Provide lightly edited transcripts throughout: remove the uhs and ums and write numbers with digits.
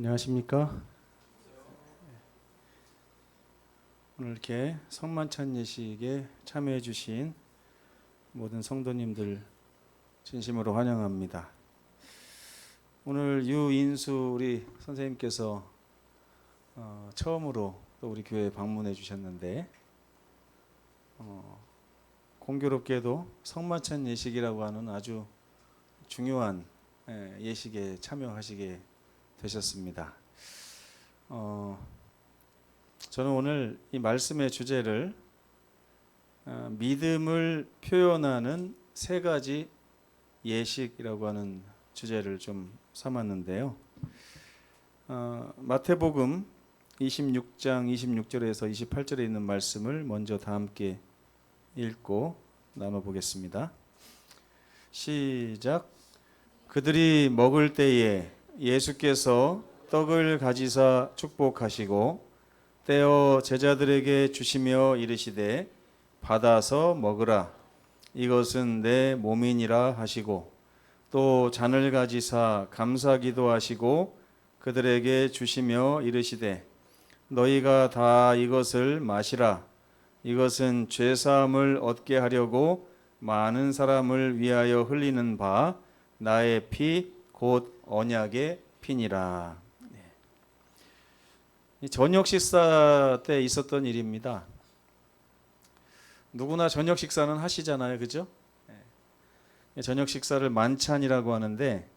안녕하십니까? 오늘 이렇게 성만찬 예식에 참여해 주신 모든 성도님들 진심으로 환영합니다. 오늘 유인수 우리 선생님께서 처음으로 또 우리 교회에 방문해 주셨는데 공교롭게도 성만찬 예식이라고 하는 아주 중요한 예식에 참여하시게 되셨습니다. 저는 오늘 이 말씀의 주제를 믿음을 표현하는 세 가지 예식이라고 하는 주제를 좀 삼았는데요. 마태복음 26장 26절에서 28절에 있는 말씀을 먼저 다 함께 읽고 나눠보겠습니다. 시작. 그들이 먹을 때에 예수께서 떡을 가지사 축복하시고 떼어 제자들에게 주시며 이르시되 받아서 먹으라 이것은 내 몸이니라 하시고 또 잔을 가지사 감사 기도하시고 그들에게 주시며 이르시되 너희가 다 이것을 마시라 이것은 죄 사함을 얻게 하려고 많은 사람을 위하여 흘리는 바 나의 피 곧 언약의 피니라. 저녁 식사 때 있었던 일입니다. 누구나 저녁 식사는 하시잖아요, 그죠? 저녁 식사를 만찬이라고 하는데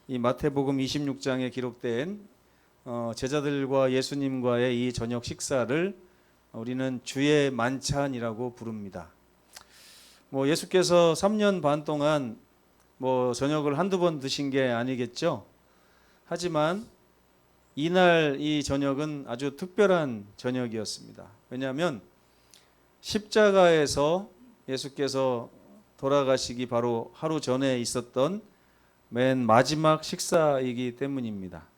이 마태복음 26장에 기록된 제자들과 예수님과의 이 저녁 식사를 우리는 주의 만찬이라고 부릅니다. 예수께서 3년 반 동안 저녁을 한두 번 드신 게 아니겠죠. 하지만 이날 이 저녁은 아주 특별한 저녁이었습니다. 왜냐하면 십자가에서 예수께서 돌아가시기 바로 하루 전에 있었던 맨 마지막 식사이기 때문입니다.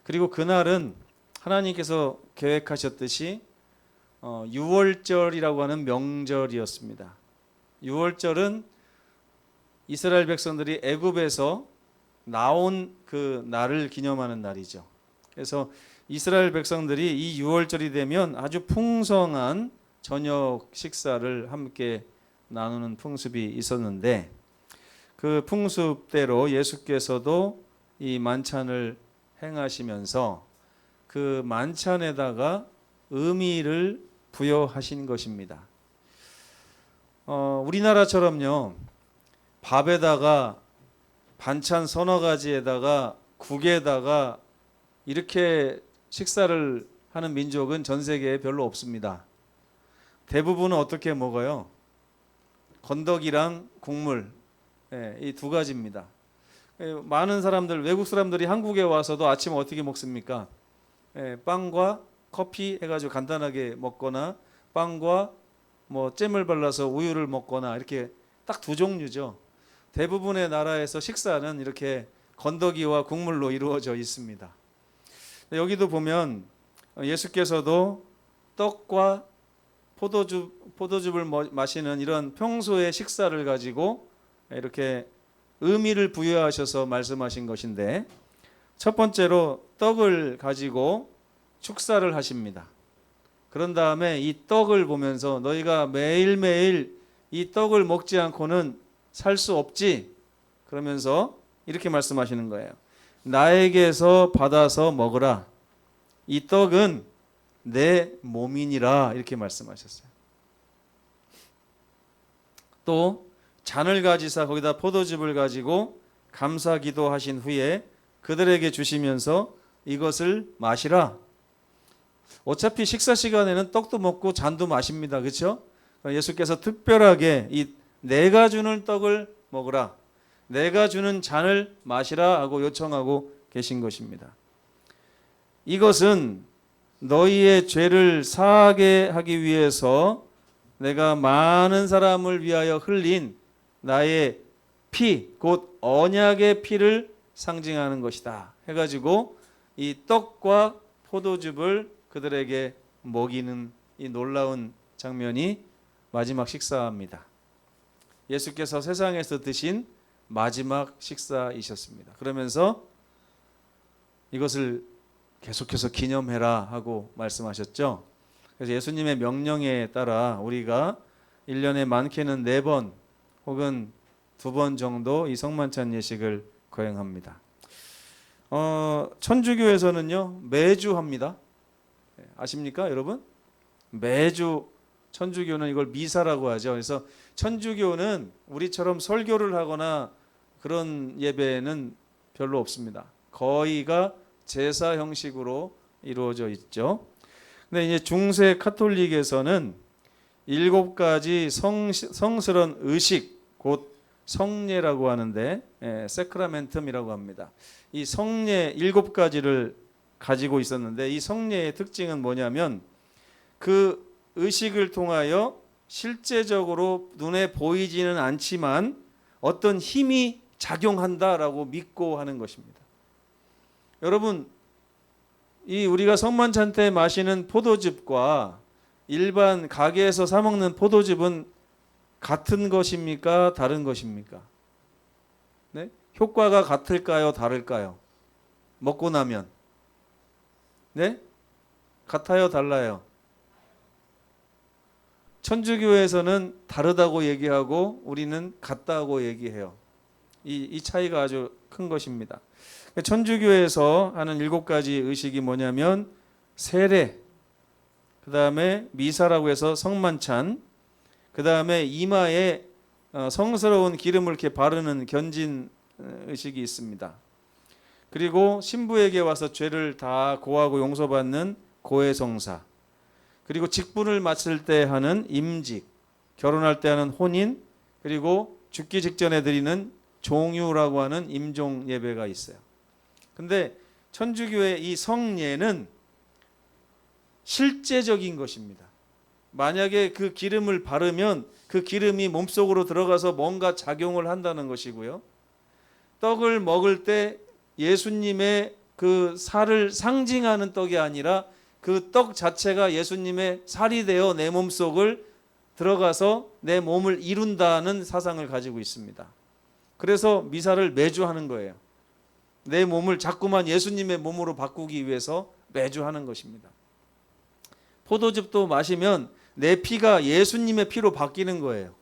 그리고 그날은 하나님께서 계획하셨듯이 유월절이라고 하는 명절이었습니다. 유월절은 이스라엘 백성들이 애굽에서 나온 그 날을 기념하는 날이죠. 그래서 이스라엘 백성들이 이 유월절이 되면 아주 풍성한 저녁 식사를 함께 나누는 풍습이 있었는데 그 풍습대로 예수께서도 이 만찬을 행하시면서 그 만찬에다가 의미를 부여하신 것입니다. 우리나라처럼요. 밥에다가 반찬 서너 가지에다가 국에다가 이렇게 식사를 하는 민족은 전 세계에 별로 없습니다. 대부분은 어떻게 먹어요? 건더기랑 국물, 이 두 가지입니다. 많은 사람들, 외국 사람들이 한국에 와서도 아침 어떻게 먹습니까? 빵과 커피 해가지고 간단하게 먹거나 빵과 잼을 발라서 우유를 먹거나 이렇게 딱 두 종류죠. 대부분의 나라에서 식사는 이렇게 건더기와 국물로 이루어져 있습니다. 여기도 보면 예수께서도 떡과 포도즙을 마시는 이런 평소의 식사를 가지고 이렇게 의미를 부여하셔서 말씀하신 것인데 첫 번째로 떡을 가지고 축사를 하십니다. 그런 다음에 이 떡을 보면서 너희가 매일매일 이 떡을 먹지 않고는 살 수 없지. 그러면서 이렇게 말씀하시는 거예요. 나에게서 받아서 먹으라. 이 떡은 내 몸이니라. 이렇게 말씀하셨어요. 또 잔을 가지사 거기다 포도즙을 가지고 감사 기도하신 후에 그들에게 주시면서 이것을 마시라. 어차피 식사 시간에는 떡도 먹고 잔도 마십니다. 그렇죠? 예수께서 특별하게 이 내가 주는 떡을 먹으라. 내가 주는 잔을 마시라 하고 요청하고 계신 것입니다. 이것은 너희의 죄를 사하게 하기 위해서 내가 많은 사람을 위하여 흘린 나의 피, 곧 언약의 피를 상징하는 것이다. 해가지고 이 떡과 포도즙을 그들에게 먹이는 이 놀라운 장면이 마지막 식사입니다. 예수께서 세상에서 드신 마지막 식사이셨습니다. 그러면서 이것을 계속해서 기념해라 하고 말씀하셨죠. 그래서 예수님의 명령에 따라 우리가 1년에 많게는 4번 혹은 2번 정도 이 성만찬 예식을 거행합니다. 천주교에서는요 매주 합니다. 아십니까 여러분? 매주 천주교는 이걸 미사라고 하죠. 그래서 천주교는 우리처럼 설교를 하거나 그런 예배는 별로 없습니다. 거의가 제사 형식으로 이루어져 있죠. 근데 이제 중세 카톨릭에서는 7가지 성스러운 의식, 곧 성례라고 하는데 세크라멘텀이라고 합니다. 이 성례 7가지를 가지고 있었는데 이 성례의 특징은 뭐냐면 그 의식을 통하여 실제적으로 눈에 보이지는 않지만 어떤 힘이 작용한다라고 믿고 하는 것입니다. 여러분, 이 우리가 성만찬 때 마시는 포도즙과 일반 가게에서 사 먹는 포도즙은 같은 것입니까? 다른 것입니까? 네? 효과가 같을까요? 다를까요? 먹고 나면. 네? 같아요? 달라요? 천주교에서는 다르다고 얘기하고 우리는 같다고 얘기해요. 이 차이가 아주 큰 것입니다. 천주교에서 하는 7가지 의식이 뭐냐면 세례, 그 다음에 미사라고 해서 성만찬, 그 다음에 이마에 성스러운 기름을 이렇게 바르는 견진 의식이 있습니다. 그리고 신부에게 와서 죄를 다 고하고 용서받는 고해성사, 그리고 직분을 맡을 때 하는 임직, 결혼할 때 하는 혼인, 그리고 죽기 직전에 드리는 종유라고 하는 임종 예배가 있어요. 근데 천주교의 이 성례는 실제적인 것입니다. 만약에 그 기름을 바르면 그 기름이 몸속으로 들어가서 뭔가 작용을 한다는 것이고요. 떡을 먹을 때 예수님의 그 살을 상징하는 떡이 아니라 그 떡 자체가 예수님의 살이 되어 내 몸속을 들어가서 내 몸을 이룬다는 사상을 가지고 있습니다. 그래서 미사를 매주 하는 거예요. 내 몸을 자꾸만 예수님의 몸으로 바꾸기 위해서 매주 하는 것입니다. 포도즙도 마시면 내 피가 예수님의 피로 바뀌는 거예요.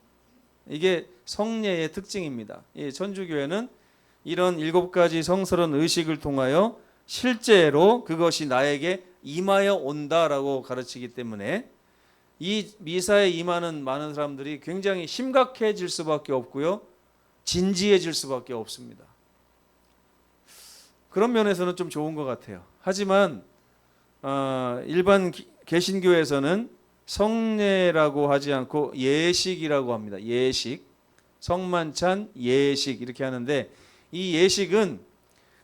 이게 성례의 특징입니다. 천주교회는 이런 7가지 성스러운 의식을 통하여 실제로 그것이 나에게 임하여 온다라고 가르치기 때문에 이 미사에 임하는 많은 사람들이 굉장히 심각해질 수밖에 없고요. 진지해질 수밖에 없습니다. 그런 면에서는 좀 좋은 것 같아요. 하지만 일반 개신교에서는 성례라고 하지 않고 예식이라고 합니다. 예식, 성만찬, 예식 이렇게 하는데 이 예식은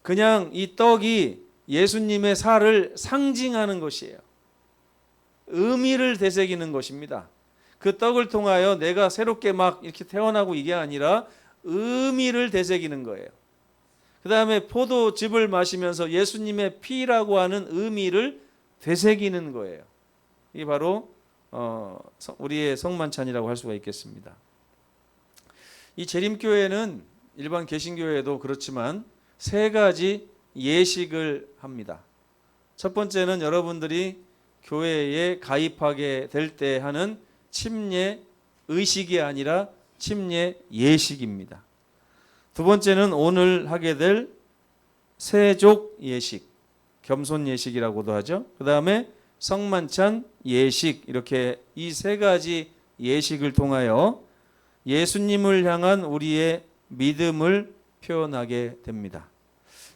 그냥 이 떡이 예수님의 살을 상징하는 것이에요. 의미를 되새기는 것입니다. 그 떡을 통하여 내가 새롭게 막 이렇게 태어나고 이게 아니라 의미를 되새기는 거예요. 그 다음에 포도즙을 마시면서 예수님의 피라고 하는 의미를 되새기는 거예요. 이게 바로 우리의 성만찬이라고 할 수가 있겠습니다. 이 재림교회는 일반 개신교회도 그렇지만 3가지 예식을 합니다. 첫 번째는 여러분들이 교회에 가입하게 될 때 하는 침례 의식이 아니라 침례 예식입니다. 두 번째는 오늘 하게 될 세족 예식, 겸손 예식이라고도 하죠. 그 다음에 성만찬 예식, 이렇게 이 3가지 예식을 통하여 예수님을 향한 우리의 믿음을 표현하게 됩니다.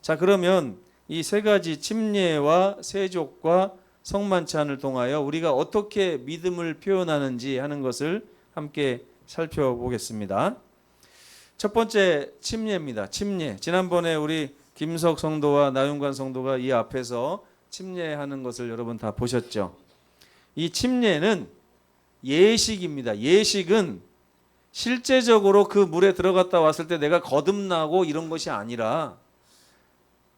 자, 그러면 이 3가지 침례와 세족과 성만찬을 통하여 우리가 어떻게 믿음을 표현하는지 하는 것을 함께 살펴보겠습니다. 첫 번째 침례입니다. 침례. 지난번에 우리 김석 성도와 나윤관 성도가 이 앞에서 침례하는 것을 여러분 다 보셨죠? 이 침례는 예식입니다. 예식은 실제적으로 그 물에 들어갔다 왔을 때 내가 거듭나고 이런 것이 아니라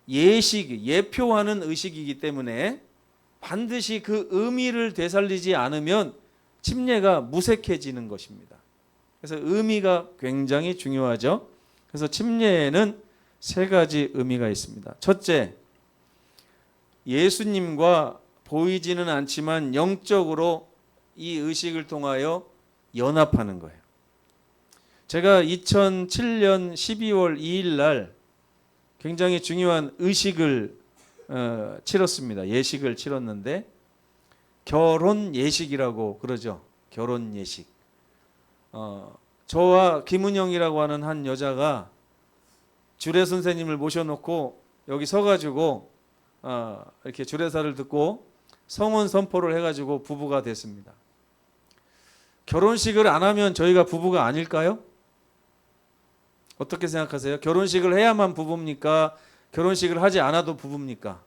예식, 예표하는 의식이기 때문에 반드시 그 의미를 되살리지 않으면 침례가 무색해지는 것입니다. 그래서 의미가 굉장히 중요하죠. 그래서 침례에는 3가지 의미가 있습니다. 첫째, 예수님과 보이지는 않지만 영적으로 이 의식을 통하여 연합하는 거예요. 제가 2007년 12월 2일 날 굉장히 중요한 의식을 치렀습니다. 예식을 치렀는데 결혼 예식이라고 그러죠. 결혼 예식. 저와 김은영이라고 하는 한 여자가 주례 선생님을 모셔놓고 여기 서가지고 이렇게 주례사를 듣고 성혼 선포를 해가지고 부부가 됐습니다. 결혼식을 안 하면 저희가 부부가 아닐까요? 어떻게 생각하세요? 결혼식을 해야만 부부입니까? 결혼식을 하지 않아도 부부입니까?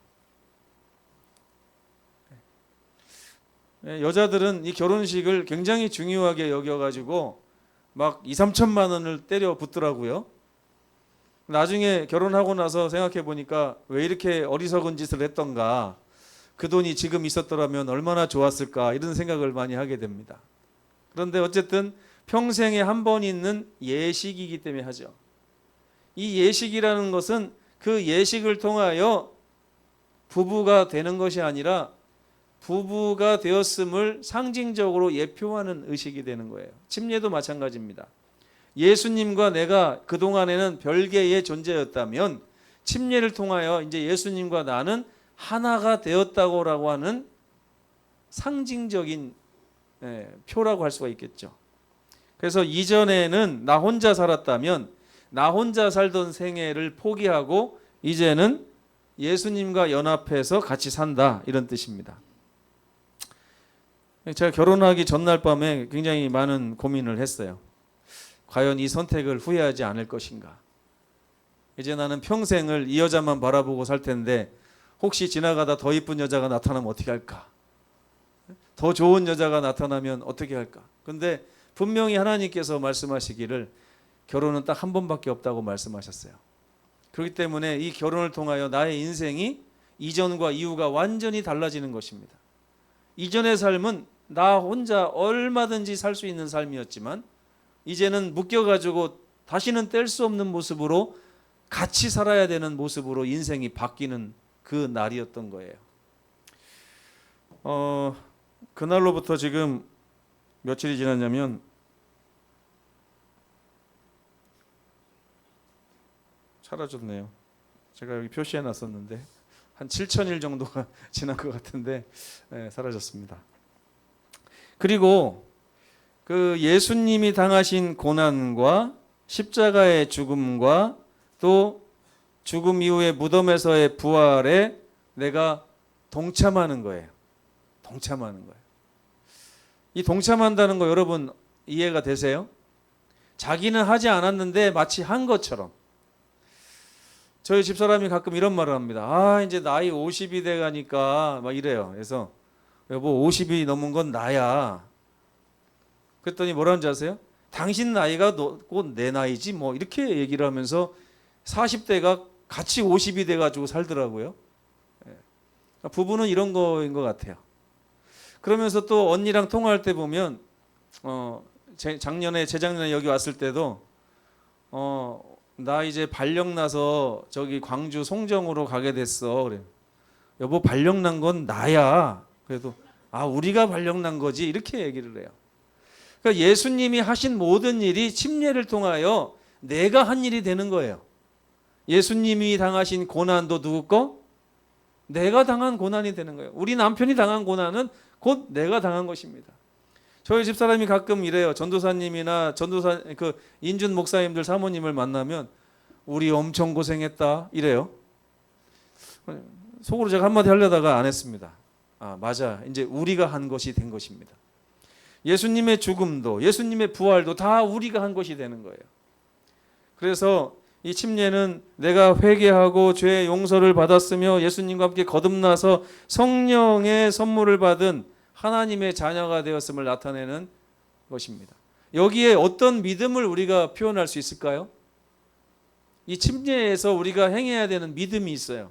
여자들은 이 결혼식을 굉장히 중요하게 여겨가지고 막 2, 3천만 원을 때려 붓더라고요. 나중에 결혼하고 나서 생각해 보니까 왜 이렇게 어리석은 짓을 했던가, 그 돈이 지금 있었더라면 얼마나 좋았을까, 이런 생각을 많이 하게 됩니다. 그런데 어쨌든 평생에 한 번 있는 예식이기 때문에 하죠. 이 예식이라는 것은 그 예식을 통하여 부부가 되는 것이 아니라 부부가 되었음을 상징적으로 예표하는 의식이 되는 거예요. 침례도 마찬가지입니다. 예수님과 내가 그동안에는 별개의 존재였다면 침례를 통하여 이제 예수님과 나는 하나가 되었다고 하는 상징적인 표라고 할 수가 있겠죠. 그래서 이전에는 나 혼자 살았다면 나 혼자 살던 생애를 포기하고 이제는 예수님과 연합해서 같이 산다, 이런 뜻입니다. 제가 결혼하기 전날 밤에 굉장히 많은 고민을 했어요. 과연 이 선택을 후회하지 않을 것인가. 이제 나는 평생을 이 여자만 바라보고 살 텐데 혹시 지나가다 더 이쁜 여자가 나타나면 어떻게 할까? 더 좋은 여자가 나타나면 어떻게 할까? 근데 분명히 하나님께서 말씀하시기를 결혼은 딱 한 번밖에 없다고 말씀하셨어요. 그렇기 때문에 이 결혼을 통하여 나의 인생이 이전과 이후가 완전히 달라지는 것입니다. 이전의 삶은 나 혼자 얼마든지 살 수 있는 삶이었지만 이제는 묶여가지고 다시는 뗄 수 없는 모습으로 같이 살아야 되는 모습으로 인생이 바뀌는 그 날이었던 거예요. 그날로부터 지금 며칠이 지났냐면 사라졌네요. 제가 여기 표시해 놨었는데 한 7,000일 정도가 지난 것 같은데 사라졌습니다. 그리고 그 예수님이 당하신 고난과 십자가의 죽음과 또 죽음 이후의 무덤에서의 부활에 내가 동참하는 거예요. 동참하는 거예요. 이 동참한다는 거 여러분 이해가 되세요? 자기는 하지 않았는데 마치 한 것처럼. 저희 집사람이 가끔 이런 말을 합니다. 이제 나이 50이 돼 가니까 막 이래요. 그래서 여보 50이 넘은 건 나야. 그랬더니 뭐라는지 아세요? 당신 나이가 곧 내 나이지 뭐, 이렇게 얘기를 하면서 40대가 같이 50이 돼가지고 살더라고요. 부부는 이런 거인 것 같아요. 그러면서 또 언니랑 통화할 때 보면 재작년에 여기 왔을 때도 나 이제 발령 나서 저기 광주 송정으로 가게 됐어. 그래. 여보 발령 난 건 나야. 그래도 우리가 발령 난 거지, 이렇게 얘기를 해요. 그러니까 예수님이 하신 모든 일이 침례를 통하여 내가 한 일이 되는 거예요. 예수님이 당하신 고난도 누구 거? 내가 당한 고난이 되는 거예요. 우리 남편이 당한 고난은 곧 내가 당한 것입니다. 저희 집사람이 가끔 이래요. 전도사님이나 그 인준 목사님들 사모님을 만나면 우리 엄청 고생했다 이래요. 속으로 제가 한마디 하려다가 안 했습니다. 맞아, 이제 우리가 한 것이 된 것입니다. 예수님의 죽음도 예수님의 부활도 다 우리가 한 것이 되는 거예요. 그래서 이 침례는 내가 회개하고 죄의 용서를 받았으며 예수님과 함께 거듭나서 성령의 선물을 받은 하나님의 자녀가 되었음을 나타내는 것입니다. 여기에 어떤 믿음을 우리가 표현할 수 있을까요? 이 침례에서 우리가 행해야 되는 믿음이 있어요.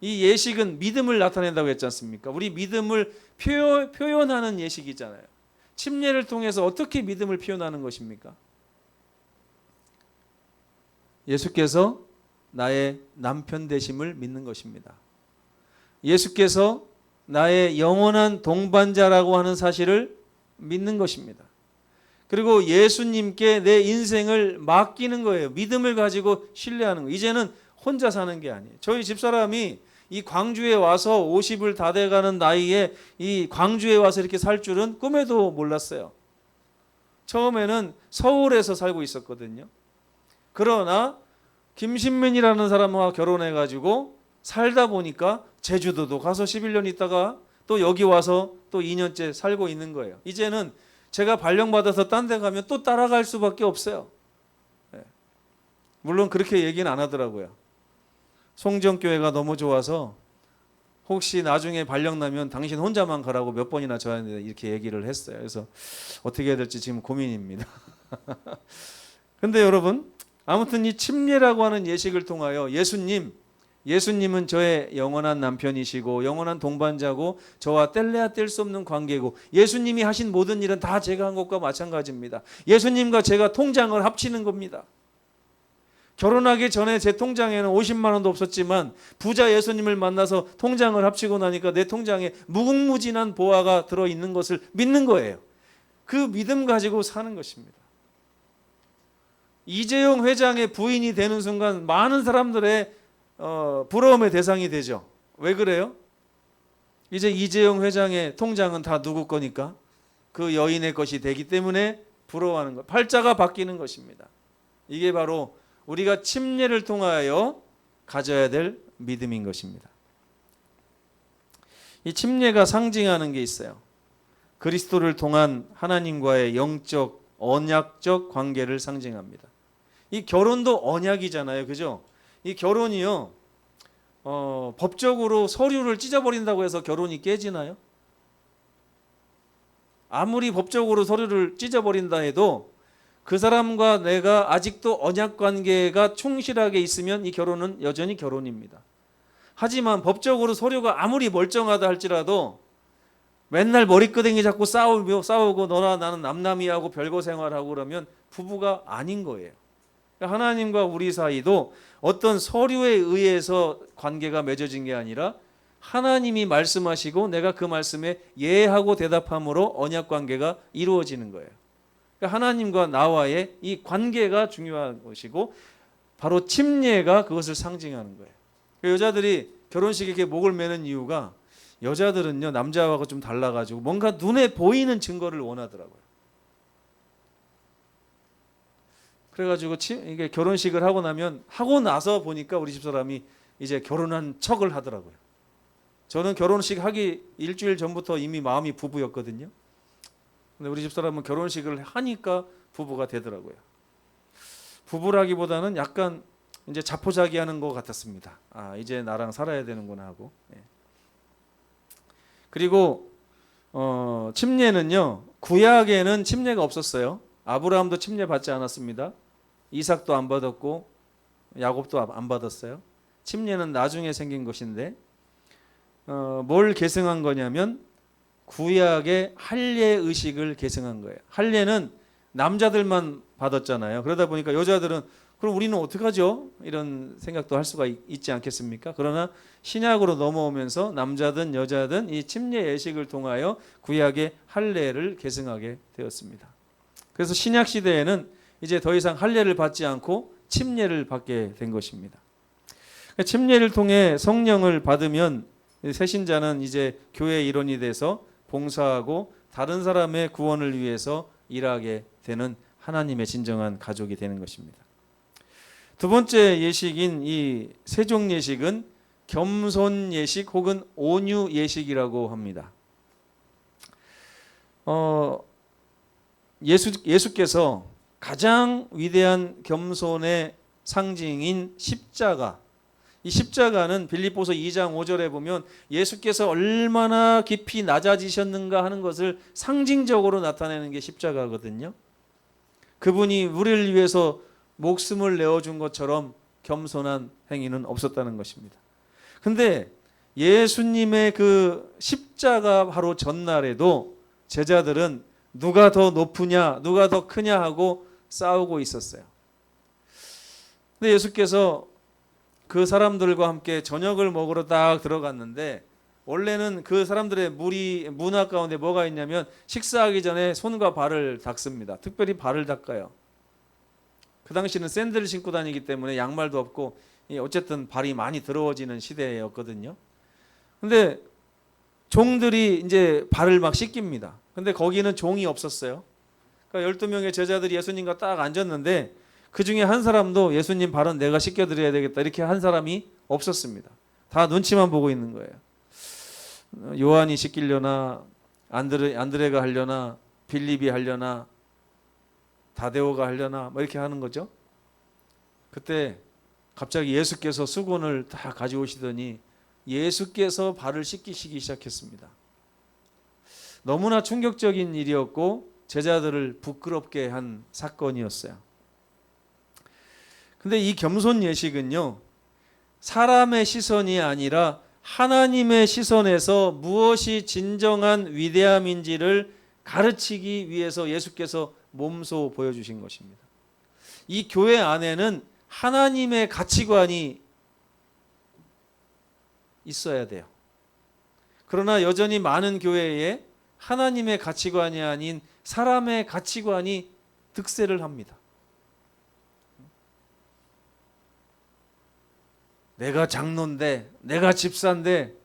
이 예식은 믿음을 나타낸다고 했지 않습니까? 우리 믿음을 표현하는 예식이잖아요. 침례를 통해서 어떻게 믿음을 표현하는 것입니까? 예수께서 나의 남편 되심을 믿는 것입니다. 예수께서 나의 영원한 동반자라고 하는 사실을 믿는 것입니다. 그리고 예수님께 내 인생을 맡기는 거예요. 믿음을 가지고 신뢰하는 거예요. 이제는 혼자 사는 게 아니에요. 저희 집사람이 이 광주에 와서 50을 다 돼가는 나이에 이 광주에 와서 이렇게 살 줄은 꿈에도 몰랐어요. 처음에는 서울에서 살고 있었거든요. 그러나 김신민이라는 사람과 결혼해가지고 살다 보니까 제주도도 가서 11년 있다가 또 여기 와서 또 2년째 살고 있는 거예요. 이제는 제가 발령받아서 딴 데 가면 또 따라갈 수밖에 없어요. 물론 그렇게 얘기는 안 하더라고요. 송정교회가 너무 좋아서 혹시 나중에 발령 나면 당신 혼자만 가라고 몇 번이나 저한테 이렇게 얘기를 했어요. 그래서 어떻게 해야 될지 지금 고민입니다. 근데 여러분, 아무튼 이 침례라고 하는 예식을 통하여 예수님은 저의 영원한 남편이시고 영원한 동반자고 저와 뗄래야 뗄 수 없는 관계고 예수님이 하신 모든 일은 다 제가 한 것과 마찬가지입니다. 예수님과 제가 통장을 합치는 겁니다. 결혼하기 전에 제 통장에는 50만 원도 없었지만 부자 예수님을 만나서 통장을 합치고 나니까 내 통장에 무궁무진한 보화가 들어있는 것을 믿는 거예요. 그 믿음 가지고 사는 것입니다. 이재용 회장의 부인이 되는 순간 많은 사람들의 부러움의 대상이 되죠. 왜 그래요? 이제 이재용 회장의 통장은 다 누구 거니까 그 여인의 것이 되기 때문에 부러워하는 것. 팔자가 바뀌는 것입니다. 이게 바로 우리가 침례를 통하여 가져야 될 믿음인 것입니다. 이 침례가 상징하는 게 있어요. 그리스도를 통한 하나님과의 영적, 언약적 관계를 상징합니다. 이 결혼도 언약이잖아요. 그죠? 이 결혼이요. 법적으로 서류를 찢어버린다고 해서 결혼이 깨지나요? 아무리 법적으로 서류를 찢어버린다 해도 그 사람과 내가 아직도 언약 관계가 충실하게 있으면 이 결혼은 여전히 결혼입니다. 하지만 법적으로 서류가 아무리 멀쩡하다 할지라도 맨날 머리끄댕이 잡고 싸우고 너나 나는 남남이하고 별거 생활하고 그러면 부부가 아닌 거예요. 하나님과 우리 사이도 어떤 서류에 의해서 관계가 맺어진 게 아니라 하나님이 말씀하시고 내가 그 말씀에 예하고 대답함으로 언약 관계가 이루어지는 거예요. 하나님과 나와의 이 관계가 중요한 것이고 바로 침례가 그것을 상징하는 거예요. 여자들이 결혼식에 이렇게 목을 매는 이유가 여자들은요 남자하고 좀 달라가지고 뭔가 눈에 보이는 증거를 원하더라고요. 그래가지고 이게 결혼식을 하고 나서 보니까 우리 집사람이 이제 결혼한 척을 하더라고요. 저는 결혼식 하기 일주일 전부터 이미 마음이 부부였거든요. 근데 우리 집사람은 결혼식을 하니까 부부가 되더라고요. 부부라기보다는 약간 이제 자포자기하는 것 같았습니다. 아, 이제 나랑 살아야 되는구나 하고. 그리고 침례는요. 구약에는 침례가 없었어요. 아브라함도 침례 받지 않았습니다. 이삭도 안 받았고 야곱도 안 받았어요. 침례는 나중에 생긴 것인데 뭘 계승한 거냐면 구약의 할례 의식을 계승한 거예요. 할례는 남자들만 받았잖아요. 그러다 보니까 여자들은 그럼 우리는 어떡하죠? 이런 생각도 할 수가 있지 않겠습니까? 그러나 신약으로 넘어오면서 남자든 여자든 이 침례 예식을 통하여 구약의 할례를 계승하게 되었습니다. 그래서 신약 시대에는 이제 더 이상 할례를 받지 않고 침례를 받게 된 것입니다. 침례를 통해 성령을 받으면 새신자는 이제 교회의 일원이 돼서 봉사하고 다른 사람의 구원을 위해서 일하게 되는 하나님의 진정한 가족이 되는 것입니다. 두 번째 예식인 이 세종 예식은 겸손 예식 혹은 온유 예식이라고 합니다. 예수께서 가장 위대한 겸손의 상징인 십자가, 이 십자가는 빌립보서 2장 5절에 보면 예수께서 얼마나 깊이 낮아지셨는가 하는 것을 상징적으로 나타내는 게 십자가거든요. 그분이 우리를 위해서 목숨을 내어준 것처럼 겸손한 행위는 없었다는 것입니다. 근데 예수님의 그 십자가 바로 전날에도 제자들은 누가 더 높으냐, 누가 더 크냐 하고 싸우고 있었어요. 근데 예수께서 그 사람들과 함께 저녁을 먹으러 딱 들어갔는데, 원래는 그 사람들의 문화 가운데 뭐가 있냐면 식사하기 전에 손과 발을 닦습니다. 특별히 발을 닦아요. 그 당시는 샌들을 신고 다니기 때문에 양말도 없고 어쨌든 발이 많이 더러워지는 시대였거든요. 근데 종들이 이제 발을 막 씻깁니다. 근데 거기는 종이 없었어요. 그러니까 12명의 제자들이 예수님과 딱 앉았는데 그 중에 한 사람도 예수님 발은 내가 씻겨드려야 되겠다 이렇게 한 사람이 없었습니다. 다 눈치만 보고 있는 거예요. 요한이 씻기려나, 안드레가 하려나, 빌립이 하려나, 다데오가 하려나 뭐 이렇게 하는 거죠. 그때 갑자기 예수께서 수건을 다 가져오시더니 예수께서 발을 씻기시기 시작했습니다. 너무나 충격적인 일이었고 제자들을 부끄럽게 한 사건이었어요. 근데 이 겸손 예식은요, 사람의 시선이 아니라 하나님의 시선에서 무엇이 진정한 위대함인지를 가르치기 위해서 예수께서 몸소 보여주신 것입니다. 이 교회 안에는 하나님의 가치관이 있어야 돼요. 그러나 여전히 많은 교회에 하나님의 가치관이 아닌 사람의 가치관이 득세를 합니다. 내가 장로인데, 내가 집사인데,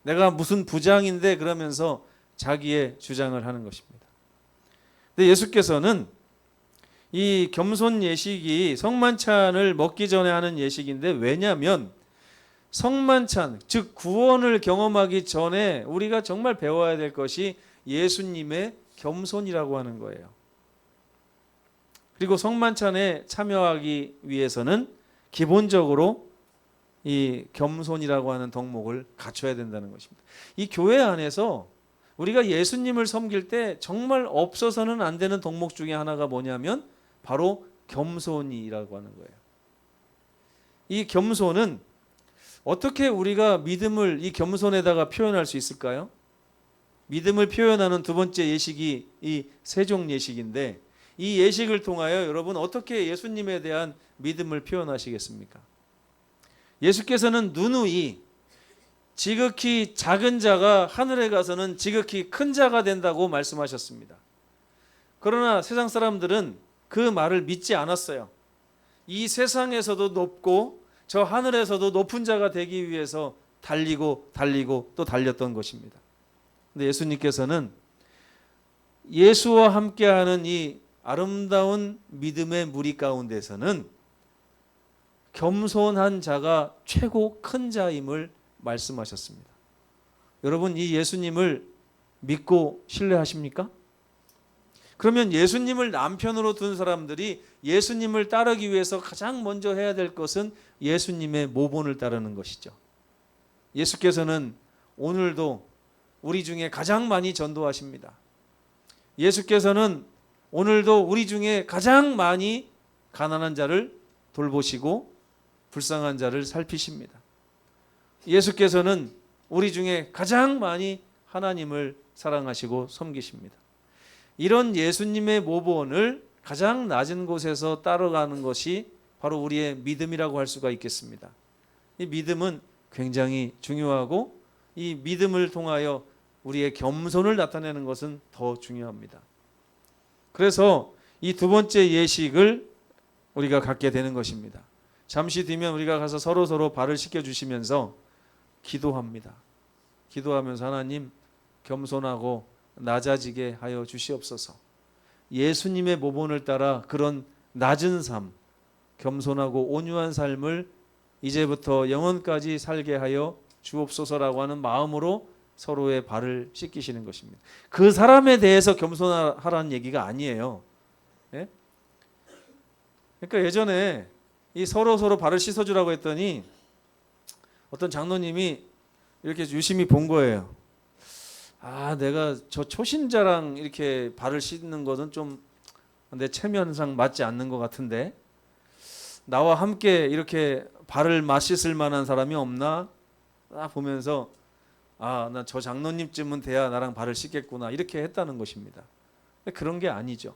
내가 무슨 부장인데 그러면서 자기의 주장을 하는 것입니다. 근데 예수께서는 이 겸손 예식이 성만찬을 먹기 전에 하는 예식인데, 왜냐하면 성만찬, 즉 구원을 경험하기 전에 우리가 정말 배워야 될 것이 예수님의 겸손이라고 하는 거예요. 그리고 성만찬에 참여하기 위해서는 기본적으로 이 겸손이라고 하는 덕목을 갖춰야 된다는 것입니다. 이 교회 안에서 우리가 예수님을 섬길 때 정말 없어서는 안 되는 덕목 중에 하나가 뭐냐면 바로 겸손이라고 하는 거예요. 이 겸손은 어떻게 우리가 믿음을 이 겸손에다가 표현할 수 있을까요? 믿음을 표현하는 두 번째 예식이 이 세종 예식인데, 이 예식을 통하여 여러분 어떻게 예수님에 대한 믿음을 표현하시겠습니까? 예수께서는 누누이 지극히 작은 자가 하늘에 가서는 지극히 큰 자가 된다고 말씀하셨습니다. 그러나 세상 사람들은 그 말을 믿지 않았어요. 이 세상에서도 높고 저 하늘에서도 높은 자가 되기 위해서 달리고 또 달렸던 것입니다. 근데 예수님께서는 예수와 함께하는 이 아름다운 믿음의 무리 가운데서는 겸손한 자가 최고 큰 자임을 말씀하셨습니다. 여러분, 이 예수님을 믿고 신뢰하십니까? 그러면 예수님을 남편으로 둔 사람들이 예수님을 따르기 위해서 가장 먼저 해야 될 것은 예수님의 모본을 따르는 것이죠. 예수께서는 오늘도 우리 중에 가장 많이 전도하십니다. 예수께서는 오늘도 우리 중에 가장 많이 가난한 자를 돌보시고 불쌍한 자를 살피십니다. 예수께서는 우리 중에 가장 많이 하나님을 사랑하시고 섬기십니다. 이런 예수님의 모본을 가장 낮은 곳에서 따라가는 것이 바로 우리의 믿음이라고 할 수가 있겠습니다. 이 믿음은 굉장히 중요하고 이 믿음을 통하여 우리의 겸손을 나타내는 것은 더 중요합니다. 그래서 이 두 번째 예식을 우리가 갖게 되는 것입니다. 잠시 뒤면 우리가 가서 서로 발을 씻겨주시면서 기도합니다. 기도하면서 하나님 겸손하고 낮아지게 하여 주시옵소서. 예수님의 모본을 따라 그런 낮은 삶, 겸손하고 온유한 삶을 이제부터 영원까지 살게 하여 주옵소서라고 하는 마음으로 서로의 발을 씻기시는 것입니다. 그 사람에 대해서 겸손하라는 얘기가 아니에요. 예? 그러니까 예전에 이 서로 발을 씻어주라고 했더니 어떤 장로님이 이렇게 유심히 본 거예요. 내가 저 초신자랑 이렇게 발을 씻는 것은 좀 내 체면상 맞지 않는 것 같은데 나와 함께 이렇게 발을 맞씻을 만한 사람이 없나? 보면서 나 저 장로님쯤은 돼야 나랑 발을 씻겠구나 이렇게 했다는 것입니다. 그런 게 아니죠.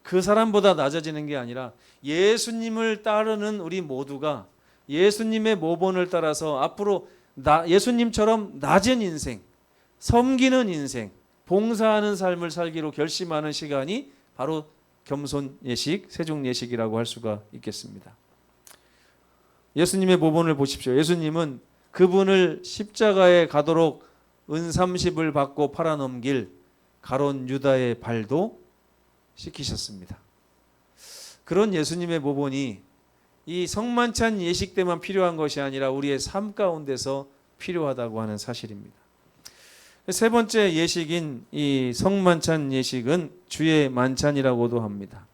그 사람보다 낮아지는 게 아니라 예수님을 따르는 우리 모두가 예수님의 모본을 따라서 앞으로 예수님처럼 낮은 인생, 섬기는 인생, 봉사하는 삶을 살기로 결심하는 시간이 바로 겸손 예식, 세종 예식이라고 할 수가 있겠습니다. 예수님의 모본을 보십시오. 예수님은 그분을 십자가에 가도록 은 30을 받고 팔아넘길 가룟 유다의 발도 씻기셨습니다. 그런 예수님의 모본이 이 성만찬 예식 때만 필요한 것이 아니라 우리의 삶 가운데서 필요하다고 하는 사실입니다. 세 번째 예식인 이 성만찬 예식은 주의 만찬이라고도 합니다.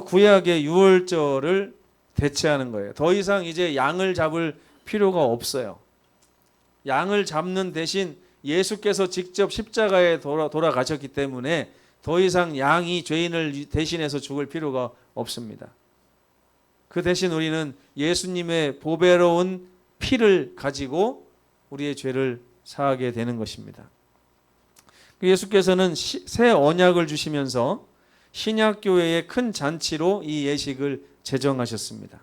구약의 유월절을 대체하는 거예요. 더 이상 이제 양을 잡을 필요가 없어요. 양을 잡는 대신 예수께서 직접 십자가에 돌아가셨기 때문에 더 이상 양이 죄인을 대신해서 죽을 필요가 없습니다. 그 대신 우리는 예수님의 보배로운 피를 가지고 우리의 죄를 사하게 되는 것입니다. 예수께서는 새 언약을 주시면서 신약교회의 큰 잔치로 이 예식을 제정하셨습니다.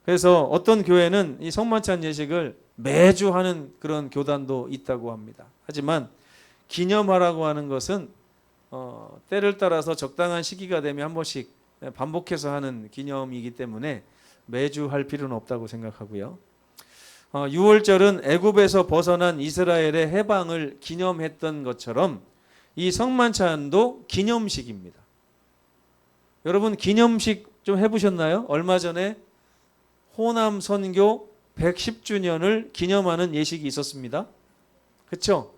그래서 어떤 교회는 이 성만찬 예식을 매주 하는 그런 교단도 있다고 합니다. 하지만 기념하라고 하는 것은 때를 따라서 적당한 시기가 되면 한 번씩 반복해서 하는 기념이기 때문에 매주 할 필요는 없다고 생각하고요. 유월절은 애굽에서 벗어난 이스라엘의 해방을 기념했던 것처럼 이 성만찬도 기념식입니다. 여러분 기념식 좀 해보셨나요? 얼마 전에 호남 선교 110주년을 기념하는 예식이 있었습니다. 그렇죠?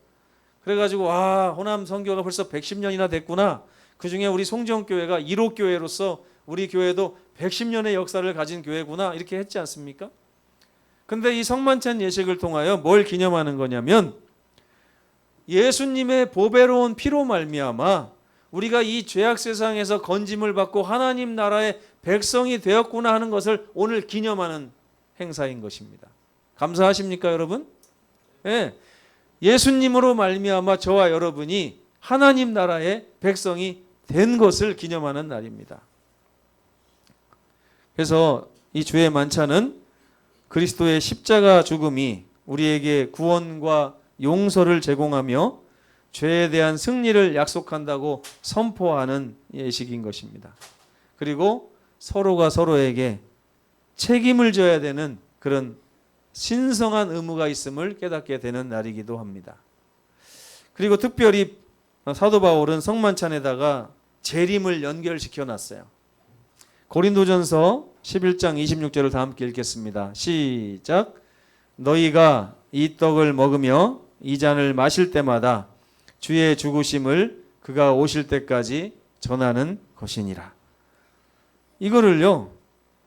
그래가지고 호남 선교가 벌써 110년이나 됐구나. 그중에 우리 송정교회가 1호 교회로서 우리 교회도 110년의 역사를 가진 교회구나 이렇게 했지 않습니까? 근데 이 성만찬 예식을 통하여 뭘 기념하는 거냐면 예수님의 보배로운 피로 말미암아 우리가 이 죄악 세상에서 건짐을 받고 하나님 나라의 백성이 되었구나 하는 것을 오늘 기념하는 행사인 것입니다. 감사하십니까 여러분? 네. 예수님으로 말미암아 저와 여러분이 하나님 나라의 백성이 된 것을 기념하는 날입니다. 그래서 이 주의 만찬은 그리스도의 십자가 죽음이 우리에게 구원과 용서를 제공하며 죄에 대한 승리를 약속한다고 선포하는 예식인 것입니다. 그리고 서로가 서로에게 책임을 져야 되는 그런 신성한 의무가 있음을 깨닫게 되는 날이기도 합니다. 그리고 특별히 사도 바울은 성만찬에다가 재림을 연결시켜 놨어요. 고린도전서 11장 26절을 다 함께 읽겠습니다. 시작. 너희가 이 떡을 먹으며 이 잔을 마실 때마다 주의 죽으심을 그가 오실 때까지 전하는 것이니라. 이거를요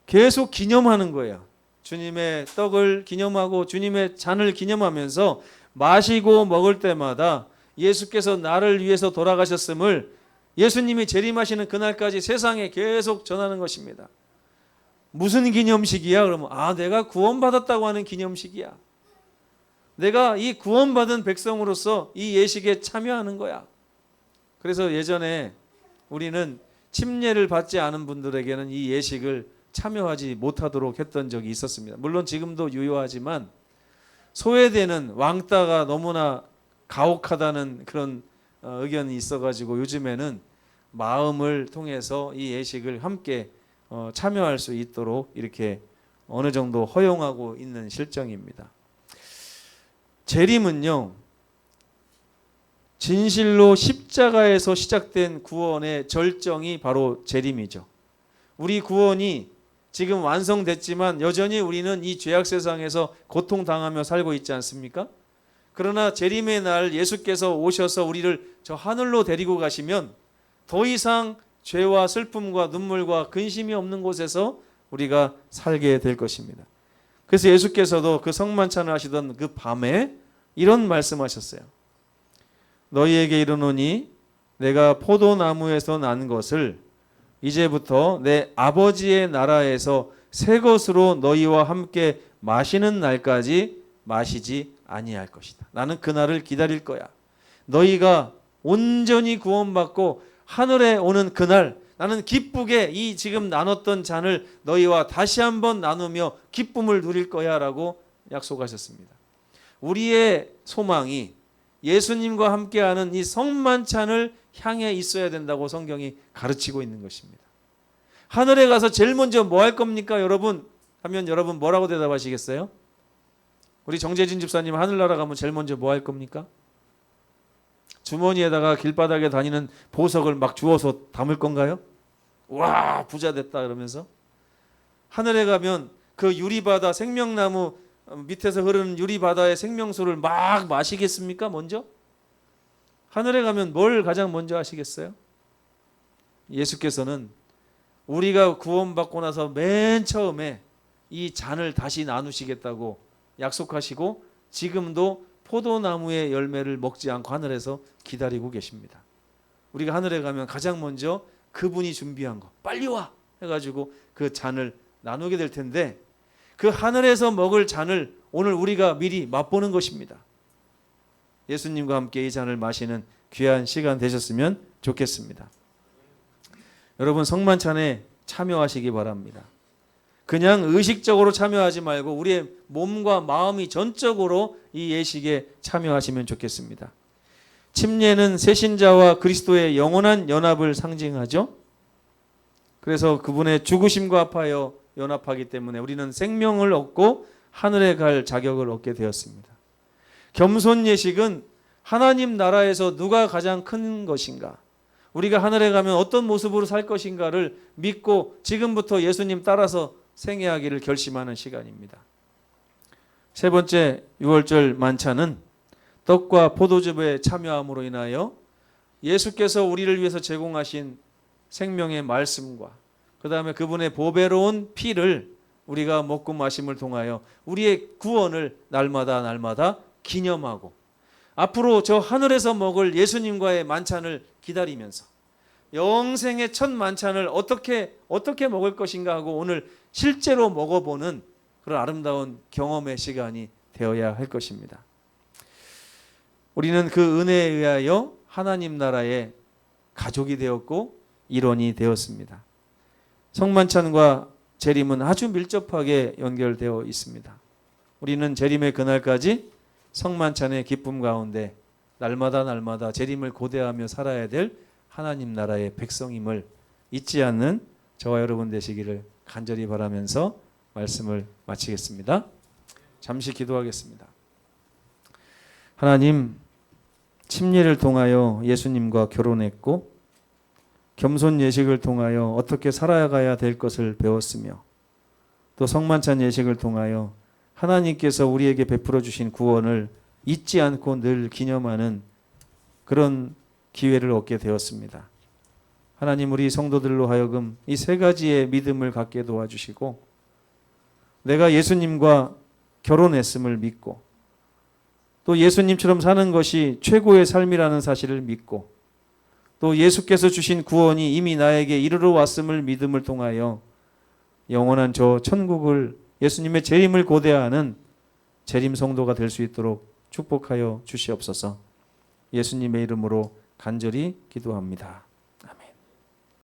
계속 기념하는 거예요. 주님의 떡을 기념하고 주님의 잔을 기념하면서 마시고 먹을 때마다 예수께서 나를 위해서 돌아가셨음을 예수님이 재림하시는 그날까지 세상에 계속 전하는 것입니다. 무슨 기념식이야? 그러면 내가 구원받았다고 하는 기념식이야. 내가 이 구원받은 백성으로서 이 예식에 참여하는 거야. 그래서 예전에 우리는 침례를 받지 않은 분들에게는 이 예식을 참여하지 못하도록 했던 적이 있었습니다. 물론 지금도 유효하지만 소외되는 왕따가 너무나 가혹하다는 그런 의견이 있어가지고 요즘에는 마음을 통해서 이 예식을 함께 참여할 수 있도록 이렇게 어느 정도 허용하고 있는 실정입니다. 재림은요 진실로 십자가에서 시작된 구원의 절정이 바로 재림이죠. 우리 구원이 지금 완성됐지만 여전히 우리는 이 죄악 세상에서 고통당하며 살고 있지 않습니까? 그러나 재림의 날 예수께서 오셔서 우리를 저 하늘로 데리고 가시면 더 이상 죄와 슬픔과 눈물과 근심이 없는 곳에서 우리가 살게 될 것입니다. 그래서 예수께서도 그 성만찬을 하시던 그 밤에 이런 말씀하셨어요. 너희에게 이르노니 내가 포도나무에서 난 것을 이제부터 내 아버지의 나라에서 새 것으로 너희와 함께 마시는 날까지 마시지 아니할 것이다. 나는 그날을 기다릴 거야. 너희가 온전히 구원받고 하늘에 오는 그날 나는 기쁘게 이 지금 나눴던 잔을 너희와 다시 한번 나누며 기쁨을 누릴 거야 라고 약속하셨습니다. 우리의 소망이 예수님과 함께하는 이 성만찬을 향해 있어야 된다고 성경이 가르치고 있는 것입니다. 하늘에 가서 제일 먼저 뭐 할 겁니까 여러분? 하면 여러분 뭐라고 대답하시겠어요? 우리 정재진 집사님 하늘나라 가면 제일 먼저 뭐 할 겁니까? 주머니에다가 길바닥에 다니는 보석을 막 주워서 담을 건가요? 와 부자 됐다 그러면서. 하늘에 가면 그 유리바다 생명나무 밑에서 흐르는 유리바다의 생명수를 막 마시겠습니까 먼저? 하늘에 가면 뭘 가장 먼저 하시겠어요? 예수께서는 우리가 구원받고 나서 맨 처음에 이 잔을 다시 나누시겠다고 약속하시고 지금도 포도나무의 열매를 먹지 않고 하늘에서 기다리고 계십니다. 우리가 하늘에 가면 가장 먼저 그분이 준비한 거 빨리 와 해가지고 그 잔을 나누게 될 텐데 그 하늘에서 먹을 잔을 오늘 우리가 미리 맛보는 것입니다. 예수님과 함께 이 잔을 마시는 귀한 시간 되셨으면 좋겠습니다. 여러분 성만찬에 참여하시기 바랍니다. 그냥 의식적으로 참여하지 말고 우리의 몸과 마음이 전적으로 이 예식에 참여하시면 좋겠습니다. 침례는 새신자와 그리스도의 영원한 연합을 상징하죠. 그래서 그분의 죽으심과 합하여 연합하기 때문에 우리는 생명을 얻고 하늘에 갈 자격을 얻게 되었습니다. 겸손 예식은 하나님 나라에서 누가 가장 큰 것인가, 우리가 하늘에 가면 어떤 모습으로 살 것인가를 믿고 지금부터 예수님 따라서 생애하기를 결심하는 시간입니다. 세 번째 6월절 만찬은 떡과 포도즙에 참여함으로 인하여 예수께서 우리를 위해서 제공하신 생명의 말씀과 그 다음에 그분의 보배로운 피를 우리가 먹고 마심을 통하여 우리의 구원을 날마다 기념하고 앞으로 저 하늘에서 먹을 예수님과의 만찬을 기다리면서 영생의 첫 만찬을 어떻게 먹을 것인가 하고 오늘 실제로 먹어보는 그런 아름다운 경험의 시간이 되어야 할 것입니다. 우리는 그 은혜에 의하여 하나님 나라의 가족이 되었고 일원이 되었습니다. 성만찬과 재림은 아주 밀접하게 연결되어 있습니다. 우리는 재림의 그날까지 성만찬의 기쁨 가운데 날마다 재림을 고대하며 살아야 될 하나님 나라의 백성임을 잊지 않는 저와 여러분 되시기를 간절히 바라면서 말씀을 마치겠습니다. 잠시 기도하겠습니다. 하나님, 침례를 통하여 예수님과 결혼했고 겸손 예식을 통하여 어떻게 살아가야 될 것을 배웠으며 또 성만찬 예식을 통하여 하나님께서 우리에게 베풀어 주신 구원을 잊지 않고 늘 기념하는 그런 기회를 얻게 되었습니다. 하나님, 우리 성도들로 하여금 이 세 가지의 믿음을 갖게 도와주시고 내가 예수님과 결혼했음을 믿고 또 예수님처럼 사는 것이 최고의 삶이라는 사실을 믿고 또 예수께서 주신 구원이 이미 나에게 이르러 왔음을 믿음을 통하여 영원한 저 천국을 예수님의 재림을 고대하는 재림 성도가 될 수 있도록 축복하여 주시옵소서. 예수님의 이름으로 간절히 기도합니다.